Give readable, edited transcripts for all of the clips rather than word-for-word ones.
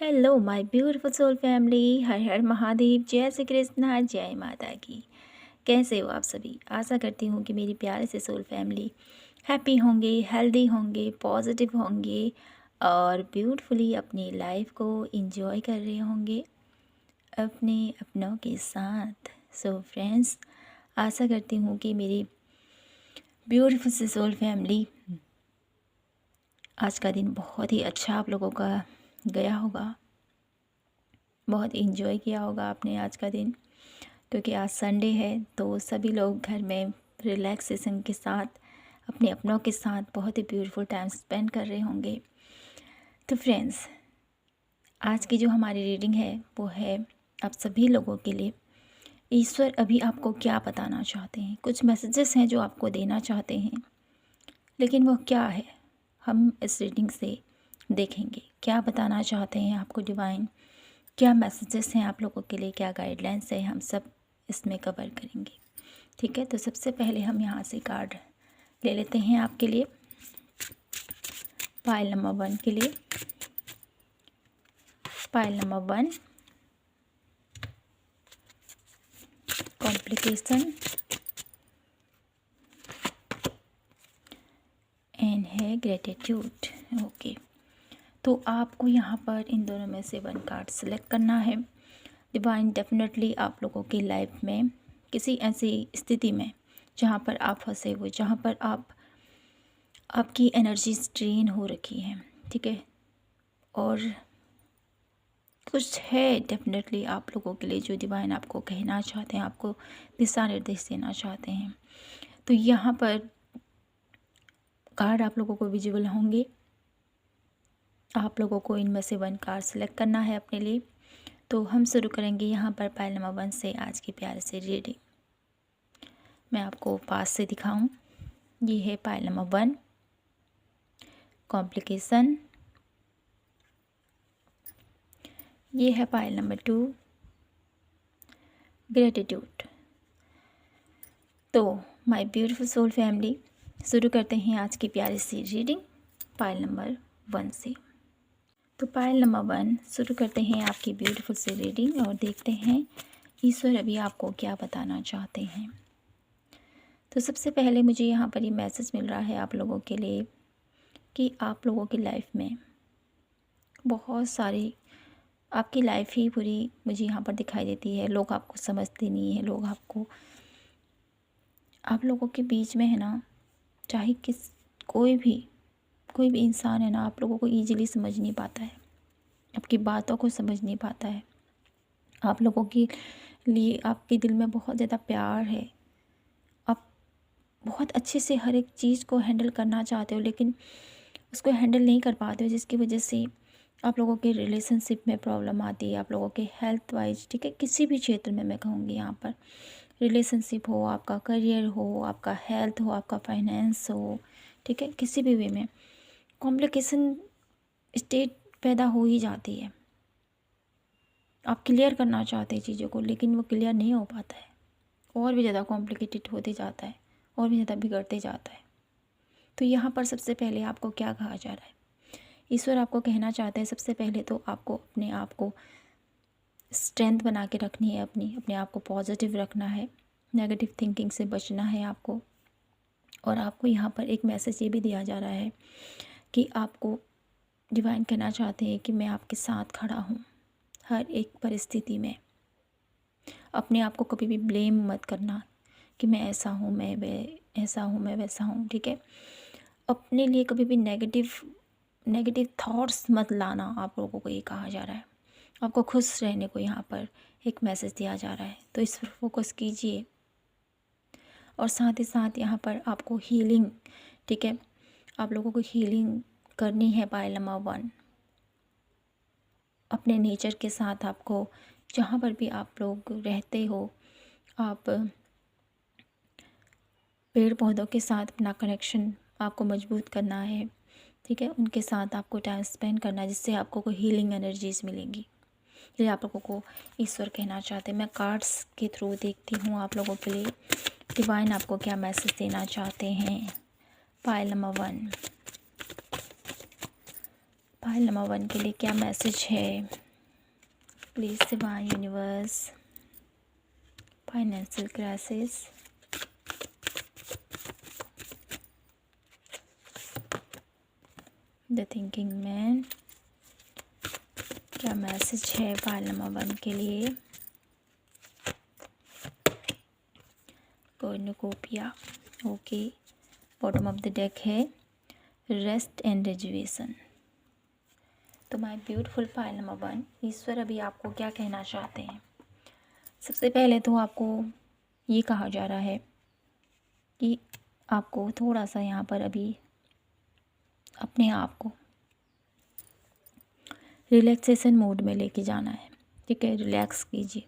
Hello my beautiful soul family, हर हर महादेव, जय श्री कृष्णा, जय माता की। कैसे हो आप सभी? आशा करती हूँ कि मेरी प्यारे से सोल फैमिली हैप्पी होंगे, हेल्दी होंगे, पॉजिटिव होंगे और ब्यूटीफुली अपनी लाइफ को एंजॉय कर रहे होंगे अपने अपनों के साथ। सो फ्रेंड्स, आशा करती हूँ कि मेरी ब्यूटीफुल से सोल फैमिली आज का दिन बहुत ही अच्छा आप लोगों का गया होगा। बहुत इन्जॉय किया होगा आपने आज का दिन, क्योंकि आज संडे है तो सभी लोग घर में रिलैक्सेशन के साथ अपने अपनों के साथ बहुत ही ब्यूटीफुल टाइम स्पेंड कर रहे होंगे। तो फ्रेंड्स, आज की जो हमारी रीडिंग है वो है आप सभी लोगों के लिए। ईश्वर अभी आपको क्या बताना चाहते हैं, कुछ मैसेजेस हैं जो आपको देना चाहते हैं, लेकिन वो क्या है हम इस रीडिंग से देखेंगे। क्या बताना चाहते हैं आपको डिवाइन, क्या मैसेजेस हैं आप लोगों के लिए, क्या गाइडलाइंस है, हम सब इसमें कवर करेंगे। ठीक है, तो सबसे पहले हम यहाँ से कार्ड ले लेते हैं आपके लिए। पाइल नंबर 1 के लिए, पाइल नंबर 1 कॉम्प्लिकेशन एंड है ग्रेटिट्यूड। ओके, तो आपको यहाँ पर इन दोनों में से 1 कार्ड सेलेक्ट करना है। डिवाइन डेफिनेटली आप लोगों की लाइफ में किसी ऐसी स्थिति में जहाँ पर आप फंसे हुए, जहाँ पर आपकी एनर्जी स्ट्रेन हो रखी है, ठीक है, और कुछ है डेफिनेटली आप लोगों के लिए जो डिवाइन आपको कहना चाहते हैं, आपको दिशा निर्देश देना चाहते हैं। तो यहाँ पर कार्ड आप लोगों को विजिबल होंगे। आप लोगों को इनमें से 1 कार्ड सेलेक्ट करना है अपने लिए। तो हम शुरू करेंगे यहाँ पर पाइल नंबर 1 से आज की प्यारे से रीडिंग। मैं आपको पास से दिखाऊं। ये है पाइल नंबर 1 कॉम्प्लिकेशन, ये है पाइल नंबर 2 ग्रेटिट्यूड। तो माय ब्यूटीफुल सोल फैमिली, शुरू करते हैं आज की प्यारी सी रीडिंग पाइल नंबर 1 से। तो पाइल नंबर 1 शुरू करते हैं आपकी ब्यूटीफुल सी रीडिंग और देखते हैं ईश्वर अभी आपको क्या बताना चाहते हैं। तो सबसे पहले मुझे यहाँ पर ये मैसेज मिल रहा है आप लोगों के लिए कि आप लोगों की लाइफ में बहुत सारी, आपकी लाइफ ही पूरी मुझे यहाँ पर दिखाई देती है। लोग आपको समझते नहीं है, लोग आपको, आप लोगों के बीच में है ना, चाहे कोई भी इंसान है ना, आप लोगों को ईजिली समझ नहीं पाता है, आपकी बातों को समझ नहीं पाता है। आप लोगों के लिए आपके दिल में बहुत ज़्यादा प्यार है, आप बहुत अच्छे से हर एक चीज़ को हैंडल करना चाहते हो, लेकिन उसको हैंडल नहीं कर पाते हो, जिसकी वजह से आप लोगों के रिलेशनशिप में प्रॉब्लम आती है, आप लोगों के हेल्थ वाइज, ठीक है, किसी भी क्षेत्र में मैं कहूँगी यहाँ पर, रिलेशनशिप हो, आपका करियर हो, आपका हेल्थ हो, आपका फाइनेंस हो, ठीक है, किसी भी वे में कॉम्प्लिकेशन स्टेट पैदा हो ही जाती है। आप क्लियर करना चाहते हैं चीज़ों को, लेकिन वो क्लियर नहीं हो पाता है, और भी ज़्यादा कॉम्प्लिकेटेड होते जाता है, और भी ज़्यादा बिगड़ते जाता है। तो यहाँ पर सबसे पहले आपको क्या कहा जा रहा है, ईश्वर आपको कहना चाहते हैं सबसे पहले तो आपको अपने आप को स्ट्रेंथ बना के रखनी है, अपने आप को पॉजिटिव रखना है, नेगेटिव थिंकिंग से बचना है आपको। और आपको यहाँ पर एक मैसेज ये भी दिया जा रहा है कि आपको डिवाइन कहना चाहते हैं कि मैं आपके साथ खड़ा हूँ हर एक परिस्थिति में। अपने आप को कभी भी ब्लेम मत करना कि मैं ऐसा हूँ, मैं ऐसा हूँ, मैं वैसा हूँ, ठीक है। अपने लिए कभी भी नेगेटिव थॉट्स मत लाना, आप लोगों को ये कहा जा रहा है। आपको खुश रहने को यहाँ पर एक मैसेज दिया जा रहा है, तो इस पर फोकस कीजिए। और साथ ही साथ यहाँ पर आपको हीलिंग, ठीक है, आप लोगों को हीलिंग करनी है। पाइल नंबर 1 अपने नेचर के साथ, आपको जहाँ पर भी आप लोग रहते हो, आप पेड़ पौधों के साथ अपना कनेक्शन आपको मजबूत करना है, ठीक है, उनके साथ आपको टाइम स्पेंड करना है, जिससे आपको को हीलिंग एनर्जीज मिलेंगी। ये आप लोगों को ईश्वर कहना चाहते हैं। मैं कार्ड्स के थ्रू देखती हूँ आप लोगों के लिए डिवाइन आपको क्या मैसेज देना चाहते हैं। पाइल नंबर 1 पाइल नंबर 1 के लिए क्या मैसेज है? Please divine universe, financial crisis, the thinking man, क्या मैसेज है पाइल नंबर 1 के लिए? Cornucopia, okay. Bottom of the deck है रेस्ट एंड रेजुएशन। तो माय ब्यूटीफुल पाइल नंबर 1, ईश्वर अभी आपको क्या कहना चाहते हैं? सबसे पहले तो आपको ये कहा जा रहा है कि आपको थोड़ा सा यहाँ पर अभी अपने आप को रिलैक्सेशन मोड में लेके जाना है, ठीक है। रिलैक्स कीजिए,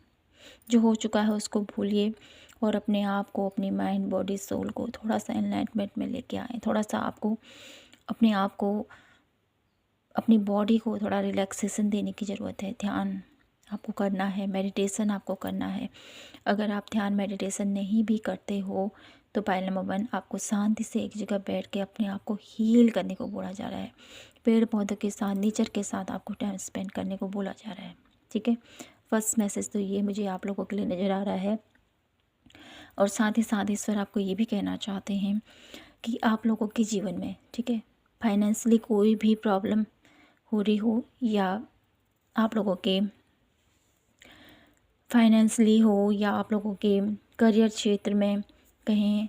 जो हो चुका है उसको भूलिए और अपने आप को, अपनी माइंड, बॉडी, सोल को थोड़ा सा एनलाइटमेंट में लेके आए। थोड़ा सा आपको अपने आप को, अपनी बॉडी को थोड़ा रिलैक्सेशन देने की ज़रूरत है। ध्यान आपको करना है, मेडिटेशन आपको करना है। अगर आप ध्यान मेडिटेशन नहीं भी करते हो तो पाइल नंबर 1, आपको शांति से एक जगह बैठ के अपने आप को हील करने को बोला जा रहा है। पेड़ पौधों के साथ, नेचर के साथ आपको टाइम स्पेंड करने को बोला जा रहा है, ठीक है। फर्स्ट मैसेज तो ये मुझे आप लोगों के लिए नज़र आ रहा है। और साथ ही साथ ईश्वर आपको ये भी कहना चाहते हैं कि आप लोगों के जीवन में, ठीक है, फाइनेंशियली कोई भी प्रॉब्लम हो रही हो या आप लोगों के फाइनेंशियली हो या आप लोगों के करियर क्षेत्र में कहीं,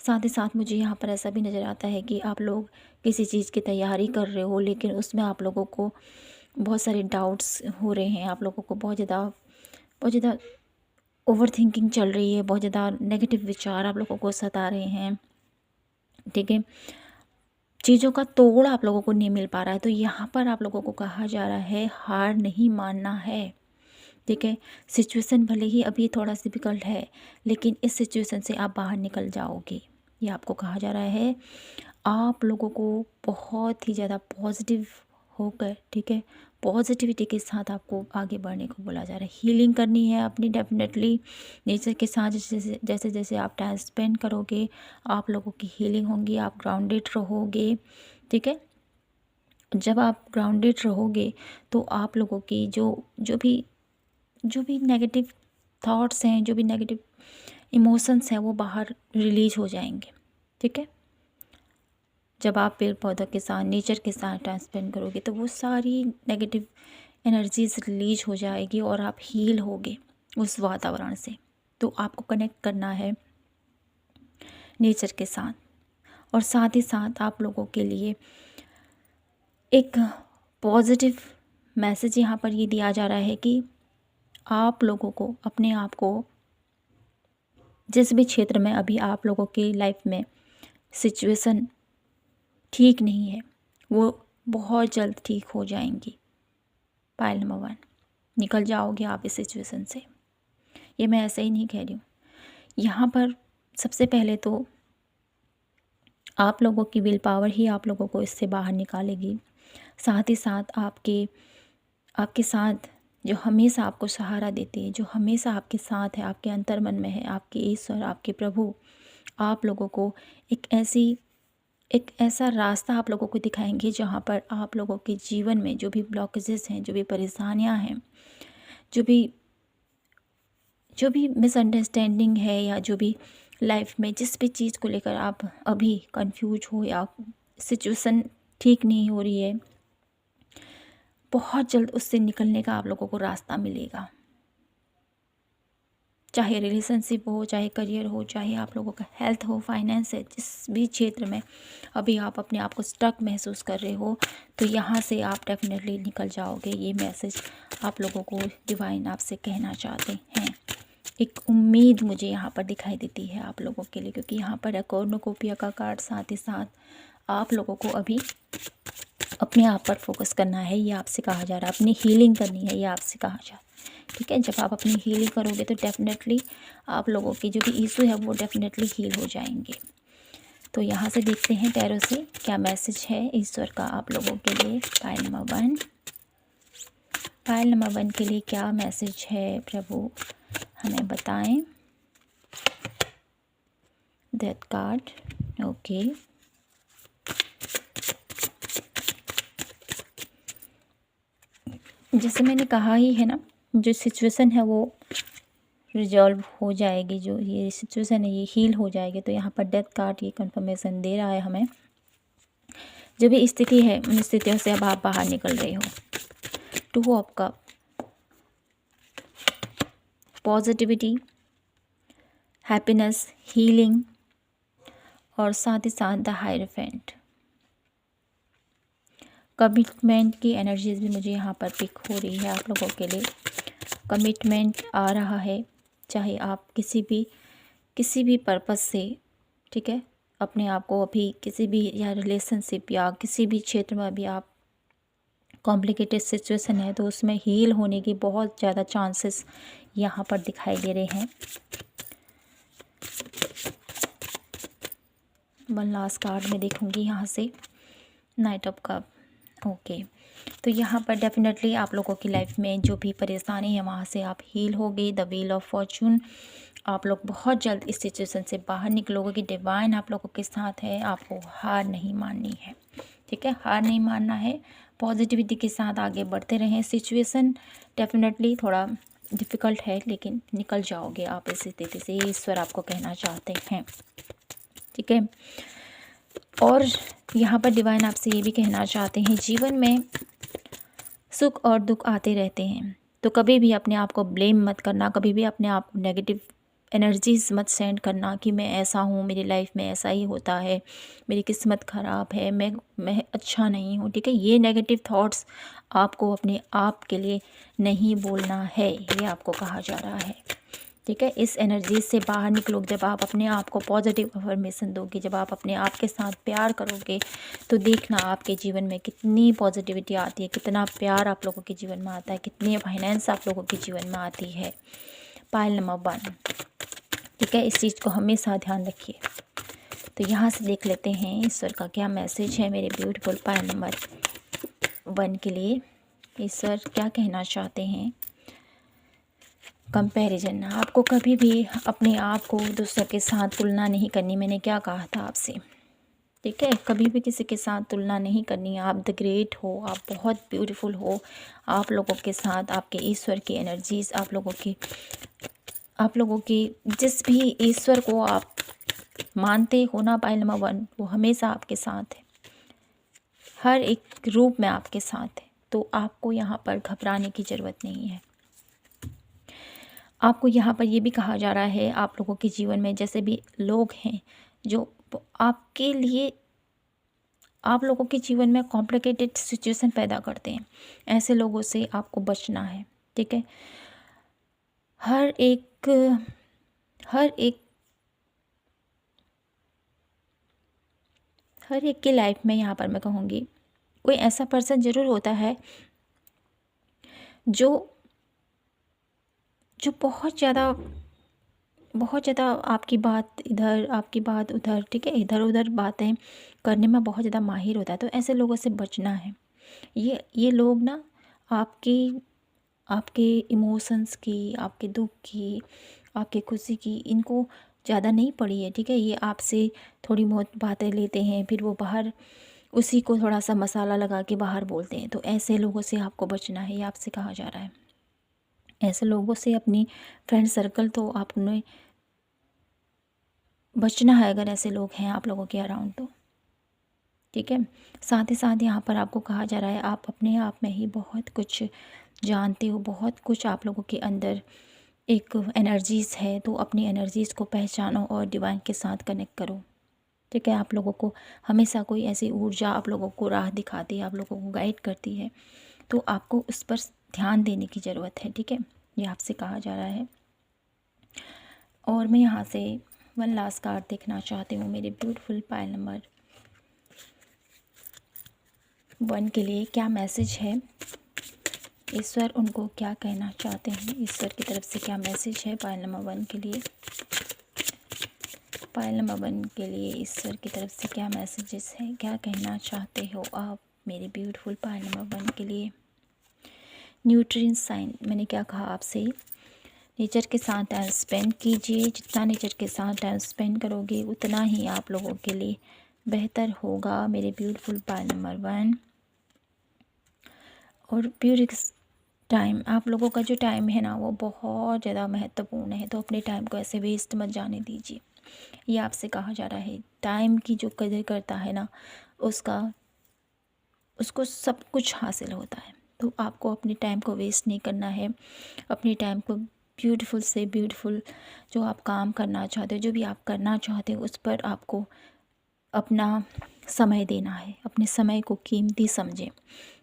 साथ ही साथ मुझे यहाँ पर ऐसा भी नज़र आता है कि आप लोग किसी चीज़ की तैयारी कर रहे हो लेकिन उसमें आप लोगों को बहुत सारे डाउट्स हो रहे हैं। आप लोगों को बहुत ज़्यादा ओवर थिंकिंग चल रही है, बहुत ज़्यादा नेगेटिव विचार आप लोगों को सता रहे हैं, ठीक है। चीज़ों का तोड़ आप लोगों को नहीं मिल पा रहा है। तो यहाँ पर आप लोगों को कहा जा रहा है हार नहीं मानना है, ठीक है। सिचुएशन भले ही अभी थोड़ा सा डिफिकल्ट है लेकिन इस सिचुएशन से आप बाहर निकल जाओगे, ये आपको कहा जा रहा है। आप लोगों को बहुत ही ज़्यादा पॉजिटिव होकर, ठीक है, पॉजिटिविटी के साथ आपको आगे बढ़ने को बोला जा रहा है। हीलिंग करनी है अपनी, डेफिनेटली नेचर के साथ जैसे जैसे आप टाइम स्पेंड करोगे आप लोगों की हीलिंग होंगी, आप ग्राउंडेड रहोगे, ठीक है। जब आप ग्राउंडेड रहोगे तो आप लोगों की जो भी नेगेटिव थॉट्स हैं, जो भी नेगेटिव इमोशंस हैं वो बाहर रिलीज हो जाएंगे, ठीक है। जब आप पेड़ पौधों के साथ, नेचर के साथ टाइम स्पेंड करोगे तो वो सारी नेगेटिव एनर्जीज रिलीज हो जाएगी और आप हील होगे उस वातावरण से। तो आपको कनेक्ट करना है नेचर के साथ। और साथ ही साथ आप लोगों के लिए एक पॉजिटिव मैसेज यहाँ पर ये दिया जा रहा है कि आप लोगों को अपने आप को, जिस भी क्षेत्र में अभी आप लोगों की लाइफ में सिचुएशन ठीक नहीं है वो बहुत जल्द ठीक हो जाएंगी। पाइल नंबर 1, निकल जाओगे आप इस सिचुएशन से। ये मैं ऐसे ही नहीं कह रही हूँ। यहाँ पर सबसे पहले तो आप लोगों की विल पावर ही आप लोगों को इससे बाहर निकालेगी। साथ ही साथ आपके साथ जो हमेशा आपको सहारा देते हैं, जो हमेशा आपके साथ है, आपके अंतर्मन में है, आपके ईश्वर, आपके प्रभु, आप लोगों को एक ऐसा रास्ता आप लोगों को दिखाएंगे जहाँ पर आप लोगों के जीवन में जो भी ब्लॉकेजेस हैं, जो भी परेशानियाँ हैं, जो भी मिसअंडरस्टैंडिंग है या जो भी लाइफ में जिस भी चीज़ को लेकर आप अभी कंफ्यूज हो या सिचुएशन ठीक नहीं हो रही है, बहुत जल्द उससे निकलने का आप लोगों को रास्ता मिलेगा। चाहे रिलेशनशिप हो, चाहे करियर हो, चाहे आप लोगों का हेल्थ हो, फाइनेंस है, जिस भी क्षेत्र में अभी आप अपने आप को स्टक महसूस कर रहे हो तो यहाँ से आप डेफिनेटली निकल जाओगे। ये मैसेज आप लोगों को डिवाइन आपसे कहना चाहते हैं। एक उम्मीद मुझे यहाँ पर दिखाई देती है आप लोगों के लिए, क्योंकि यहाँ पर कॉर्नुकोपिया का कार्ड, साथ ही साथ आप लोगों को अभी अपने आप पर फोकस करना है, ये आपसे कहा जा रहा है। अपनी हीलिंग करनी है, ये आपसे कहा जा रहा है, ठीक है। जब आप अपनी हीलिंग करोगे तो डेफिनेटली आप लोगों की जो भी इशू है वो डेफिनेटली हील हो जाएंगे। तो यहाँ से देखते हैं टैरो से क्या मैसेज है ईश्वर का आप लोगों के लिए। पाइल नंबर 1 के लिए क्या मैसेज है प्रभु, हमें बताएं। Death card, okay. जैसे मैंने कहा ही है ना, जो सिचुएशन है वो रिजॉल्व हो जाएगी, जो ये सिचुएशन है ये हील हो जाएगी। तो यहाँ पर डेथ कार्ड ये कंफर्मेशन दे रहा है हमें। जो भी स्थिति है उन स्थितियों से अब आप बाहर निकल रहे हो। 2 of cup, positivity, happiness, healing और साथ ही साथ द हायरफेंट। कमिटमेंट की एनर्जीज भी मुझे यहाँ पर पिक हो रही है आप लोगों के लिए। कमिटमेंट आ रहा है, चाहे आप किसी भी पर्पस से, ठीक है, अपने आप को अभी किसी भी या रिलेशनशिप या किसी भी क्षेत्र में अभी आप कॉम्प्लिकेटेड सिचुएशन है तो उसमें हील होने की बहुत ज़्यादा चांसेस यहाँ पर दिखाई दे रहे हैं। 1 लास्ट कार्ड में देखूँगी यहाँ से, नाइट ऑफ कप। ओके, तो यहाँ पर डेफिनेटली आप लोगों की लाइफ में जो भी परेशानी है वहाँ से आप हील हो गई। द व्हील ऑफ फॉर्चून, आप लोग बहुत जल्द इस सिचुएशन से बाहर निकलोगे कि डिवाइन आप लोगों के साथ है। आपको हार नहीं माननी है, ठीक है, हार नहीं मानना है। पॉजिटिविटी के साथ आगे बढ़ते रहें। सिचुएशन डेफिनेटली थोड़ा डिफ़िकल्ट है लेकिन निकल जाओगे आप इस स्थिति से, ये ईश्वर आपको कहना चाहते हैं, ठीक है। और यहाँ पर डिवाइन आपसे ये भी कहना चाहते हैं, जीवन में सुख और दुख आते रहते हैं, तो कभी भी अपने आप को ब्लेम मत करना, कभी भी अपने आप को नेगेटिव एनर्जीज मत सेंड करना कि मैं ऐसा हूँ, मेरी लाइफ में ऐसा ही होता है, मेरी किस्मत ख़राब है, मैं अच्छा नहीं हूँ, ठीक है। ये नेगेटिव थॉट्स आपको अपने आप के लिए नहीं बोलना है, ये आपको कहा जा रहा है, ठीक है। इस एनर्जी से बाहर निकलो जब आप अपने आप को पॉजिटिव अफर्मेशन दोगे, जब आप अपने आप के साथ प्यार करोगे तो देखना आपके जीवन में कितनी पॉजिटिविटी आती है, कितना प्यार आप लोगों के जीवन में आता है, कितनी फाइनेंस आप लोगों के जीवन में आती है। पाइल नंबर 1, ठीक है, इस चीज़ को हमेशा ध्यान रखिए। तो यहाँ से देख लेते हैं ईश्वर का क्या मैसेज है मेरे ब्यूटीफुल पाइल नंबर 1 के लिए। ईश्वर क्या कहना चाहते हैं। कंपैरिजन, आपको कभी भी अपने आप को दूसरों के साथ तुलना नहीं करनी। मैंने क्या कहा था आपसे, ठीक है, कभी भी किसी के साथ तुलना नहीं करनी। आप द ग्रेट हो, आप बहुत ब्यूटीफुल हो। आप लोगों के साथ आपके ईश्वर की एनर्जीज, आप लोगों की जिस भी ईश्वर को आप मानते हो ना पाइल नंबर 1, वो हमेशा आपके साथ है, हर एक रूप में आपके साथ है। तो आपको यहाँ पर घबराने की ज़रूरत नहीं है। आपको यहाँ पर ये भी कहा जा रहा है, आप लोगों के जीवन में जैसे भी लोग हैं जो आपके लिए, आप लोगों के जीवन में कॉम्प्लिकेटेड सिचुएशन पैदा करते हैं, ऐसे लोगों से आपको बचना है, ठीक है। हर एक की लाइफ में यहाँ पर मैं कहूँगी कोई ऐसा पर्सन ज़रूर होता है जो बहुत ज़्यादा आपकी बात इधर, आपकी बात उधर, ठीक है, इधर उधर बातें करने में बहुत ज़्यादा माहिर होता है। तो ऐसे लोगों से बचना है। ये लोग ना आपके इमोशंस की, आपके दुख की, आपकी खुशी की, इनको ज़्यादा नहीं पड़ी है, ठीक है। ये आपसे थोड़ी बहुत बातें लेते हैं, फिर वो बाहर उसी को थोड़ा सा मसाला लगा के बाहर बोलते हैं। तो ऐसे लोगों से आपको बचना है, ये आपसे कहा जा रहा है। ऐसे लोगों से अपनी फ्रेंड सर्कल तो आपने बचना है, अगर ऐसे लोग हैं आप लोगों के अराउंड तो, ठीक है। साथ ही साथ यहाँ पर आपको कहा जा रहा है आप अपने आप में ही बहुत कुछ जानते हो, बहुत कुछ आप लोगों के अंदर एक एनर्जीज़ है। तो अपनी एनर्जीज़ को पहचानो और डिवाइन के साथ कनेक्ट करो, ठीक है। आप लोगों को हमेशा कोई ऐसी ऊर्जा आप लोगों को राह दिखाती है, आप लोगों को गाइड करती है, तो आपको उस पर ध्यान देने की ज़रूरत है, ठीक है। ये आपसे कहा जा रहा है। और मैं यहाँ से 1 लास्ट कार्ड देखना चाहती हूँ मेरे ब्यूटीफुल पाइल नंबर 1 के लिए। क्या मैसेज है, ईश्वर उनको क्या कहना चाहते हैं, ईश्वर की तरफ से क्या मैसेज है पाइल नंबर 1 के लिए। पाइल नंबर 1 के लिए ईश्वर की तरफ से क्या मैसेजेस है, क्या कहना चाहते हो आप मेरे ब्यूटीफुल पाइल नंबर 1 के लिए। न्यूट्रिएंट साइन, मैंने क्या कहा आपसे, नेचर के साथ टाइम स्पेंड कीजिए। जितना नेचर के साथ टाइम स्पेंड करोगे उतना ही आप लोगों के लिए बेहतर होगा मेरे ब्यूटीफुल पाइल नंबर 1। और टाइम, आप लोगों का जो टाइम है ना वो बहुत ज़्यादा महत्वपूर्ण है, तो अपने टाइम को ऐसे वेस्ट मत जाने दीजिए। ये आपसे कहा जा रहा है, टाइम की जो कदर करता है ना उसको सब कुछ हासिल होता है। तो आपको अपने टाइम को वेस्ट नहीं करना है, अपने टाइम को ब्यूटीफुल से ब्यूटीफुल जो आप काम करना चाहते हो, जो भी आप करना चाहते हो, उस पर आपको अपना समय देना है। अपने समय को कीमती समझें,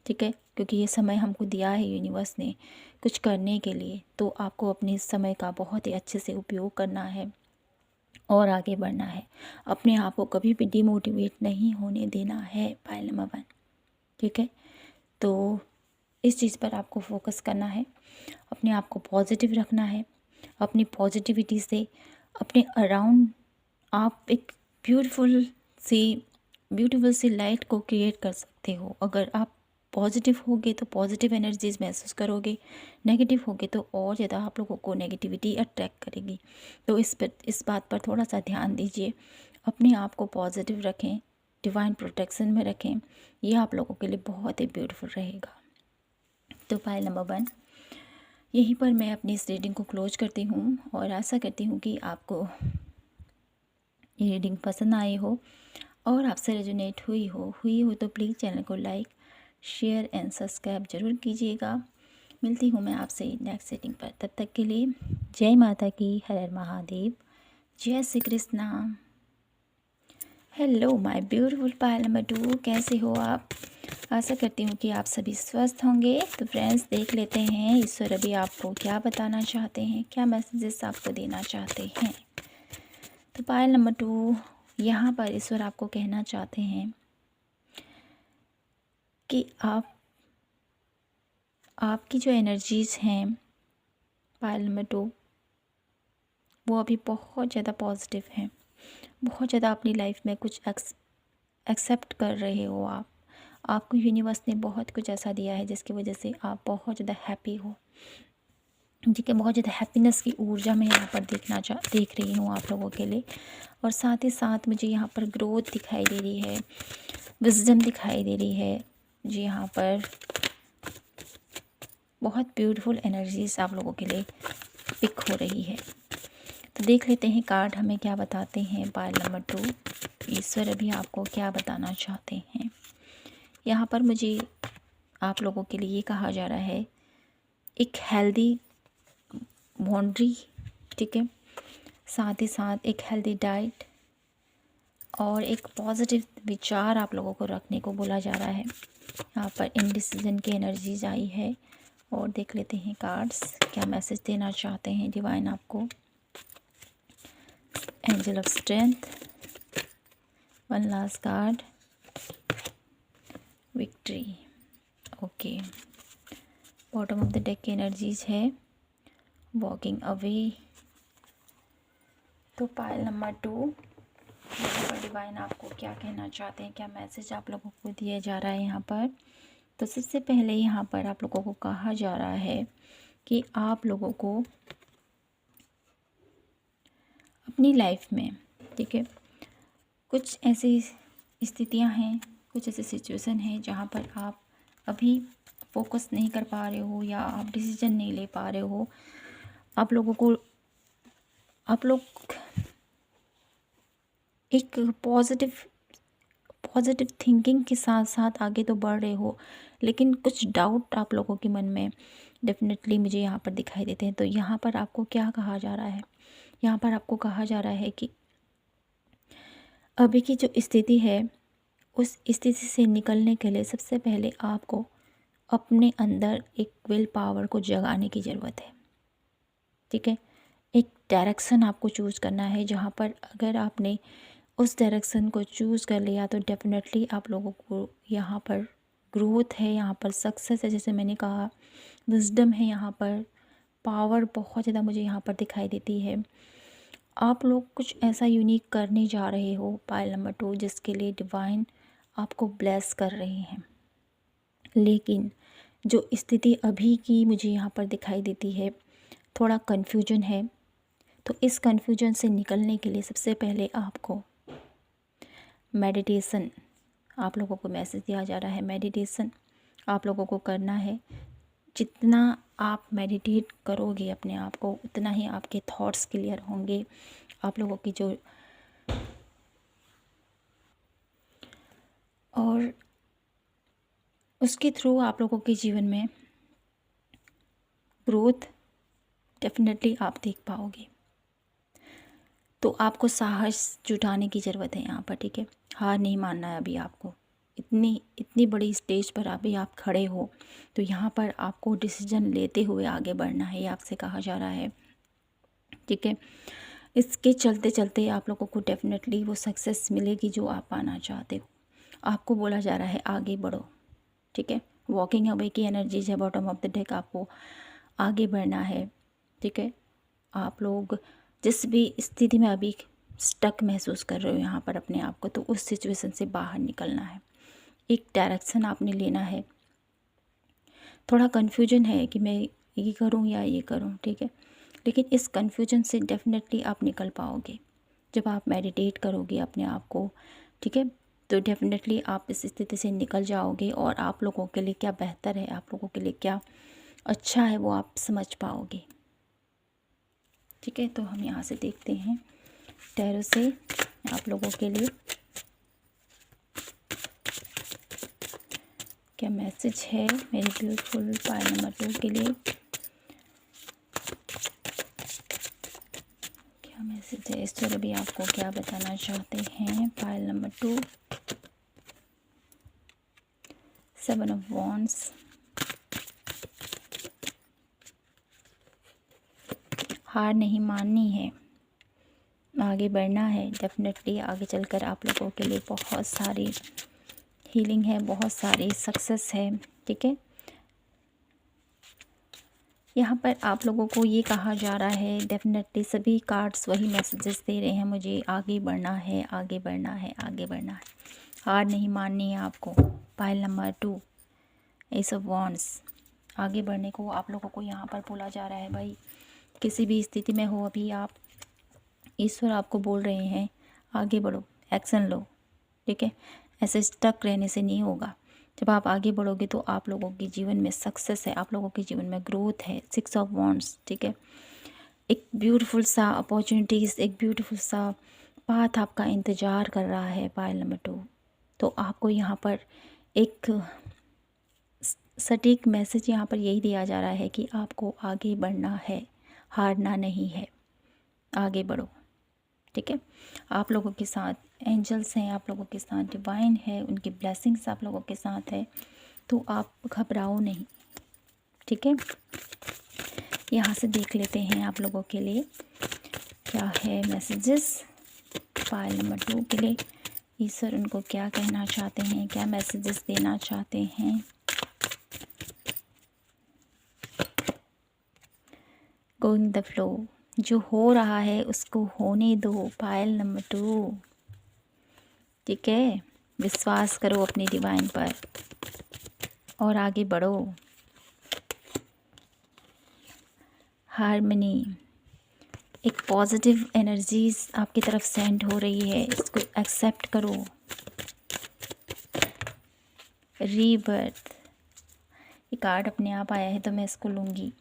ठीक है, क्योंकि ये समय हमको दिया है यूनिवर्स ने कुछ करने के लिए। तो आपको अपने समय का बहुत ही अच्छे से उपयोग करना है और आगे बढ़ना है। अपने आप को कभी भी डिमोटिवेट नहीं होने देना है। पायल नंबर 1, ठीक है। तो इस चीज़ पर आपको फोकस करना है, अपने आप को पॉजिटिव रखना है। अपनी पॉजिटिविटी से अपने अराउंड आप एक ब्यूटीफुल सी लाइट को क्रिएट कर सकते हो। अगर आप पॉजिटिव होगे तो पॉजिटिव एनर्जीज महसूस करोगे, नेगेटिव होगे तो और ज़्यादा आप लोगों को नेगेटिविटी अट्रैक्ट करेगी। तो इस बात पर थोड़ा सा ध्यान दीजिए, अपने आप को पॉजिटिव रखें, डिवाइन प्रोटेक्शन में रखें। ये आप लोगों के लिए बहुत ही ब्यूटीफुल रहेगा। तो पायल नंबर 1, यहीं पर मैं अपनी इस रीडिंग को क्लोज करती हूँ और आशा करती हूँ कि आपको ये रीडिंग पसंद आई हो और आपसे रेजोनेट हुई हो तो प्लीज़ चैनल को लाइक, शेयर एंड सब्सक्राइब ज़रूर कीजिएगा। मिलती हूँ मैं आपसे नेक्स्ट रीडिंग पर, तब तक के लिए जय माता की, हर हर महादेव, जय Shri Krishna. Hello my beautiful pile number 2, कैसे हो आप? आशा करती हूँ कि आप सभी स्वस्थ होंगे। तो फ्रेंड्स, देख लेते हैं ईश्वर अभी आपको क्या बताना चाहते हैं, क्या मैसेजेस आपको देना चाहते हैं। तो पायल नंबर 2, यहाँ पर ईश्वर आपको कहना चाहते हैं कि आपकी जो एनर्जीज़ हैं पायल नंबर 2, वो अभी बहुत ज़्यादा पॉजिटिव हैं, बहुत ज़्यादा अपनी लाइफ में कुछ एक्सेप्ट कर रहे हो आप। आपको यूनिवर्स ने बहुत कुछ ऐसा दिया है जिसकी वजह से आप बहुत ज़्यादा हैप्पी हो, ठीक है। बहुत ज़्यादा हैप्पीनेस की ऊर्जा मैं यहाँ पर देख रही हूँ आप लोगों के लिए। और साथ ही साथ मुझे यहाँ पर ग्रोथ दिखाई दे रही है, विजडम दिखाई दे रही है जी। यहाँ पर बहुत ब्यूटीफुल एनर्जीज आप लोगों के लिए पिक हो रही है। तो देख लेते हैं कार्ड हमें क्या बताते हैं। पायल नंबर 2, ईश्वर अभी आपको क्या बताना चाहते हैं। यहाँ पर मुझे आप लोगों के लिए ये कहा जा रहा है, एक हेल्दी बाउंड्री, ठीक है, साथ ही साथ एक हेल्दी डाइट और एक पॉजिटिव विचार आप लोगों को रखने को बोला जा रहा है। यहाँ पर इनडिसीजन की एनर्जीज आई है और देख लेते हैं कार्ड्स क्या मैसेज देना चाहते हैं डिवाइन आपको। Angel of strength, one last card, victory. Okay, bottom of the deck की एनर्जीज है वॉकिंग अवे। तो पायल नंबर 2, यहाँ पर डिवाइन आपको क्या कहना चाहते हैं, क्या मैसेज आप लोगों को दिया जा रहा है यहाँ पर। तो सबसे पहले यहाँ पर आप लोगों को कहा जा रहा है कि आप लोगों को अपनी लाइफ में, ठीक है, कुछ ऐसी स्थितियाँ हैं, कुछ ऐसी सिचुएशन है जहाँ पर आप अभी फोकस नहीं कर पा रहे हो या आप डिसीजन नहीं ले पा रहे हो। आप लोग एक पॉजिटिव थिंकिंग के साथ साथ आगे तो बढ़ रहे हो, लेकिन कुछ डाउट आप लोगों के मन में डेफिनेटली मुझे यहाँ पर दिखाई देते हैं। तो यहाँ पर आपको क्या कहा जा रहा है, यहाँ पर आपको कहा जा रहा है कि अभी की जो स्थिति है उस स्थिति से निकलने के लिए सबसे पहले आपको अपने अंदर एक विल पावर को जगाने की ज़रूरत है, ठीक है। एक डायरेक्शन आपको चूज़ करना है जहाँ पर अगर आपने उस डायरेक्शन को चूज़ कर लिया तो डेफिनेटली आप लोगों को यहाँ पर ग्रोथ है, यहाँ पर सक्सेस है, जैसे मैंने कहा विजडम है, यहाँ पर पावर बहुत ज़्यादा मुझे यहाँ पर दिखाई देती है। आप लोग कुछ ऐसा यूनिक करने जा रहे हो पायल नंबर 2 जिसके लिए डिवाइन आपको ब्लेस कर रहे हैं। लेकिन जो स्थिति अभी की मुझे यहाँ पर दिखाई देती है, थोड़ा कन्फ्यूजन है। तो इस कन्फ्यूजन से निकलने के लिए सबसे पहले आपको मेडिटेशन, आप लोगों को मैसेज दिया जा रहा है मेडिटेशन आप लोगों को करना है। जितना आप मेडिटेट करोगे अपने आप को, उतना ही आपके थॉट्स क्लियर होंगे। आप लोगों की जो और उसके थ्रू आप लोगों के जीवन में ग्रोथ डेफिनेटली आप देख पाओगे। तो आपको साहस जुटाने की ज़रूरत है यहाँ पर, ठीक है। हार नहीं मानना है अभी आपको। इतनी बड़ी स्टेज पर अभी आप खड़े हो, तो यहाँ पर आपको डिसीजन लेते हुए आगे बढ़ना है, ये आपसे कहा जा रहा है, ठीक है। इसके चलते चलते आप लोगों को डेफिनेटली वो सक्सेस मिलेगी जो आप पाना चाहते हो। आपको बोला जा रहा है आगे बढ़ो, ठीक है। वॉकिंग अवे की एनर्जीज है बॉटम ऑफ द डेक, आपको आगे बढ़ना है, ठीक है। आप लोग जिस भी स्थिति में अभी स्टक महसूस कर रहे हो यहाँ पर अपने आप को, तो उस सिचुएशन से बाहर निकलना है। एक डायरेक्शन आपने लेना है। थोड़ा कन्फ्यूजन है कि मैं ये करूँ या ये करूँ, ठीक है, लेकिन इस कन्फ्यूजन से डेफिनेटली आप निकल पाओगे जब आप मेडिटेट करोगे अपने आप को, ठीक है। तो डेफिनेटली आप इस स्थिति से निकल जाओगे और आप लोगों के लिए क्या बेहतर है, आप लोगों के लिए क्या अच्छा है, वो आप समझ पाओगे, ठीक है। तो हम यहाँ से देखते हैं टैरो से आप लोगों के लिए क्या मैसेज है मेरे ब्यूटीफुल पाइल नंबर 2 के लिए। क्या मैसेज है ईश्वर भी आपको क्या बताना चाहते हैं। पाइल नंबर 2, 7 ऑफ वॉन्ड्स, हार नहीं माननी है, आगे बढ़ना है। डेफिनेटली आगे चलकर आप लोगों के लिए बहुत सारी हीलिंग है, बहुत सारी सक्सेस है, ठीक है। यहाँ पर आप लोगों को ये कहा जा रहा है, डेफिनेटली सभी कार्ड्स वही मैसेजेस दे रहे हैं मुझे, आगे बढ़ना है, आगे बढ़ना है, आगे बढ़ना है, हार नहीं माननी है आपको। Pile number 2, S of wands, आगे बढ़ने को आप लोगों को यहाँ पर बोला जा रहा है भाई। किसी भी स्थिति में हो अभी आप, ईश्वर आपको बोल रहे हैं आगे बढ़ो, एक्शन लो, ठीक है। ऐसे स्टक रहने से नहीं होगा। जब आप आगे बढ़ोगे तो आप लोगों के जीवन में सक्सेस है, आप लोगों के जीवन में ग्रोथ है। 6 ऑफ वॉन्ड्स, ठीक है। एक ब्यूटीफुल सा अपॉर्चुनिटीज़, एक ब्यूटीफुल सा पाथ आपका इंतज़ार कर रहा है पाइल नंबर 2। तो आपको यहाँ पर एक सटीक मैसेज यहाँ पर यही दिया जा रहा है कि आपको आगे बढ़ना है, हारना नहीं है, आगे बढ़ो, ठीक है। आप लोगों के साथ एंजल्स हैं, आप लोगों के साथ डिवाइन है, उनकी ब्लेसिंग्स आप लोगों के साथ है, तो आप घबराओ नहीं, ठीक है। यहाँ से देख लेते हैं आप लोगों के लिए क्या है मैसेजेस पाइल नंबर 2 के लिए। ईश्वर उनको क्या कहना चाहते हैं, क्या मैसेजेस देना चाहते हैं। गोइंग द फ्लो, जो हो रहा है उसको होने दो पाइल नंबर 2, ठीक है। विश्वास करो अपनी डिवाइन पर और आगे बढ़ो। हार्मनी, एक पॉजिटिव एनर्जीज आपकी तरफ सेंड हो रही है, इसको एक्सेप्ट करो। रीबर्थ, ये कार्ड अपने आप आया है तो मैं इसको लूँगी,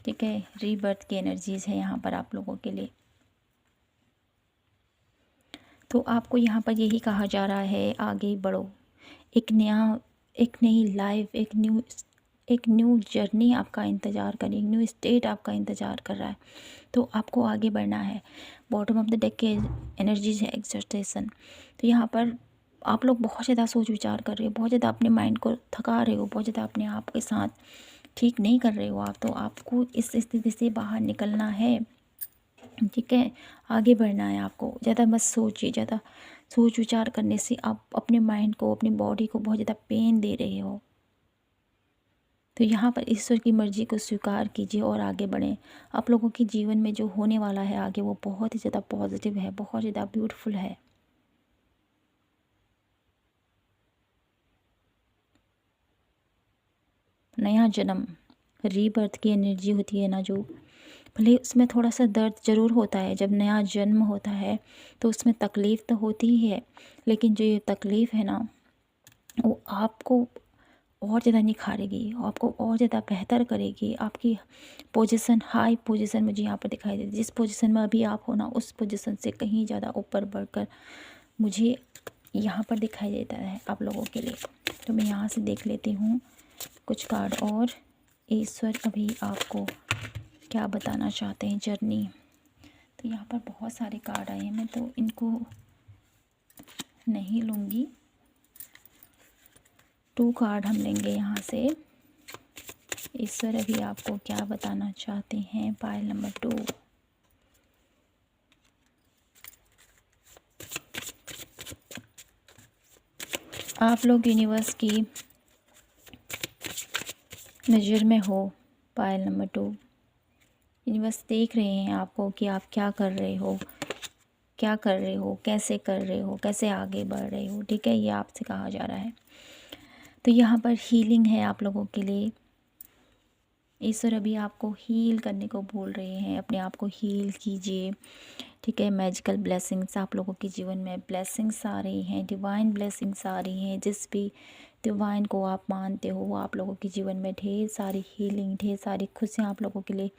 ठीक है। रीबर्थ की एनर्जीज है यहाँ पर आप लोगों के लिए। तो आपको यहाँ पर यही कहा जा रहा है आगे बढ़ो। एक नई लाइफ, एक न्यू जर्नी आपका इंतज़ार कर रही है, न्यू स्टेट आपका इंतज़ार कर रहा है, तो आपको आगे बढ़ना है। बॉटम ऑफ द डेक के एनर्जीज है एक्सर्टेशन। तो यहाँ पर आप लोग बहुत ज़्यादा सोच विचार कर रहे हो, बहुत ज़्यादा अपने माइंड को थका रहे हो, बहुत ज़्यादा अपने आप के साथ ठीक नहीं कर रहे हो आप, तो आपको इस स्थिति से बाहर निकलना है, ठीक है। आगे बढ़ना है आपको। ज़्यादा मत सोचिए, ज़्यादा सोच विचार करने से आप अपने माइंड को, अपनी बॉडी को बहुत ज़्यादा पेन दे रहे हो। तो यहाँ पर ईश्वर की मर्ज़ी को स्वीकार कीजिए और आगे बढ़ें। आप लोगों के जीवन में जो होने वाला है आगे, वो बहुत ही ज़्यादा पॉजिटिव है, बहुत ज़्यादा ब्यूटीफुल है। नया जन्म, रीबर्थ की एनर्जी होती है ना, जो भले उसमें थोड़ा सा दर्द ज़रूर होता है। जब नया जन्म होता है तो उसमें तकलीफ़ तो होती ही है, लेकिन जो ये तकलीफ़ है ना, वो आपको और ज़्यादा निखारेगी, आपको और ज़्यादा बेहतर करेगी। आपकी पोजीशन, हाई पोजीशन मुझे यहाँ पर दिखाई देती है। जिस पोजीशन में अभी आप हो ना, उस पोजीशन से कहीं ज़्यादा ऊपर बढ़कर मुझे यहाँ पर दिखाई देता है आप लोगों के लिए। तो मैं यहाँ से देख लेती हूँ कुछ कार्ड और ईश्वर अभी आपको क्या बताना चाहते हैं जर्नी। तो यहाँ पर बहुत सारे कार्ड आए हैं, मैं तो इनको नहीं लूँगी। 2 कार्ड हम लेंगे यहाँ से। ईश्वर अभी आपको क्या बताना चाहते हैं पायल नंबर 2। आप लोग यूनिवर्स की नज़र में हो। पायल नंबर 2, यूनिवर्स देख रहे हैं आपको कि आप क्या कर रहे हो, क्या कर रहे हो, कैसे कर रहे हो, कैसे आगे बढ़ रहे हो। ठीक है, ये आपसे कहा जा रहा है। तो यहाँ पर हीलिंग है आप लोगों के लिए। ईश्वर अभी आपको हील करने को बोल रहे हैं, अपने आप को हील कीजिए। ठीक है, मैजिकल ब्लेसिंग्स आप लोगों के जीवन में ब्लेसिंग्स आ रही हैं, डिवाइन ब्लेसिंग्स आ रही हैं। जिस भी डिवाइन को आप मानते हो वो आप लोगों के जीवन में ढेर सारी हीलिंग, ढेर सारी खुशियाँ आप लोगों के लिए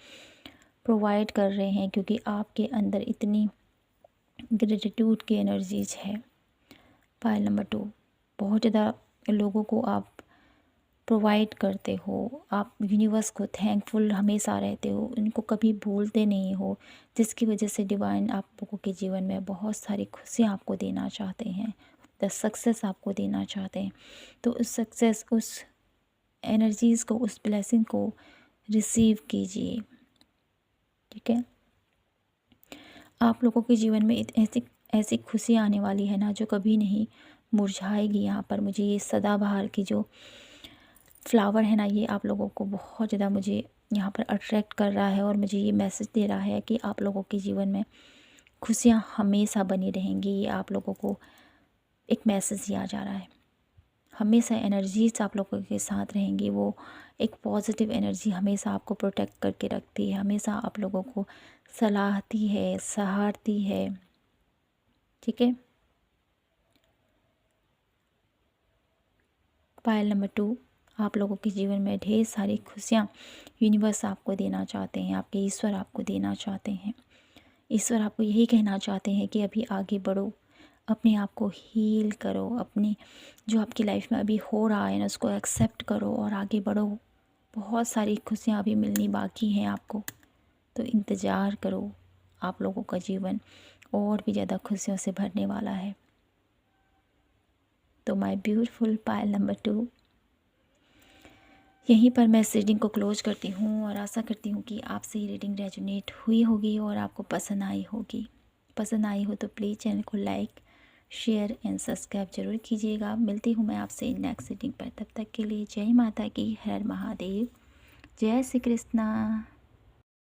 प्रोवाइड कर रहे हैं, क्योंकि आपके अंदर इतनी ग्रेटिट्यूड की एनर्जीज है। पायल नंबर 2, बहुत ज़्यादा लोगों को आप प्रोवाइड करते हो। आप यूनिवर्स को थैंकफुल हमेशा रहते हो, उनको कभी भूलते नहीं हो, जिसकी वजह से डिवाइन आप लोगों के जीवन में बहुत सारी खुशियाँ आपको देना चाहते हैं, द सक्सेस आपको देना चाहते हैं। तो उस सक्सेस, उस एनर्जीज़ को, उस ब्लेसिंग को रिसीव कीजिए। ठीक है, आप लोगों के जीवन में ऐसी ऐसी खुशी आने वाली है ना, जो कभी नहीं मुरझाएगी। यहाँ पर मुझे ये सदाबहार की जो फ्लावर है ना, ये आप लोगों को बहुत ज़्यादा मुझे यहाँ पर अट्रैक्ट कर रहा है और मुझे ये मैसेज दे रहा है कि आप लोगों के जीवन में खुशियाँ हमेशा बनी रहेंगी। ये आप लोगों को एक मैसेज दिया जा रहा है। हमेशा एनर्जीज आप लोगों के साथ रहेंगी। वो एक पॉजिटिव एनर्जी हमेशा आपको प्रोटेक्ट करके रखती है, हमेशा आप लोगों को सलाहती है, सहारती है। ठीक है, पायल नंबर 2, आप लोगों के जीवन में ढेर सारी खुशियाँ यूनिवर्स आपको देना चाहते हैं, आपके ईश्वर आपको देना चाहते हैं। ईश्वर आपको यही कहना चाहते हैं कि अभी आगे बढ़ो, अपने आप को हील करो, अपनी जो आपकी लाइफ में अभी हो रहा है ना उसको एक्सेप्ट करो और आगे बढ़ो। बहुत सारी खुशियाँ अभी मिलनी बाकी हैं आपको, तो इंतज़ार करो। आप लोगों का जीवन और भी ज़्यादा खुशियों से भरने वाला है। तो माय ब्यूटीफुल पायल नंबर 2, यहीं पर मैं इस रीडिंग को क्लोज करती हूँ और आशा करती हूँ कि आपसे ये रीडिंग रेजोनेट हुई होगी और आपको पसंद आई होगी। पसंद आई हो तो प्लीज़ चैनल को लाइक, शेयर एंड सब्सक्राइब जरूर कीजिएगा। मिलती हूँ मैं आपसे नेक्स्ट रीडिंग पर, तब तक के लिए जय माता की, हर महादेव, जय श्री कृष्णा।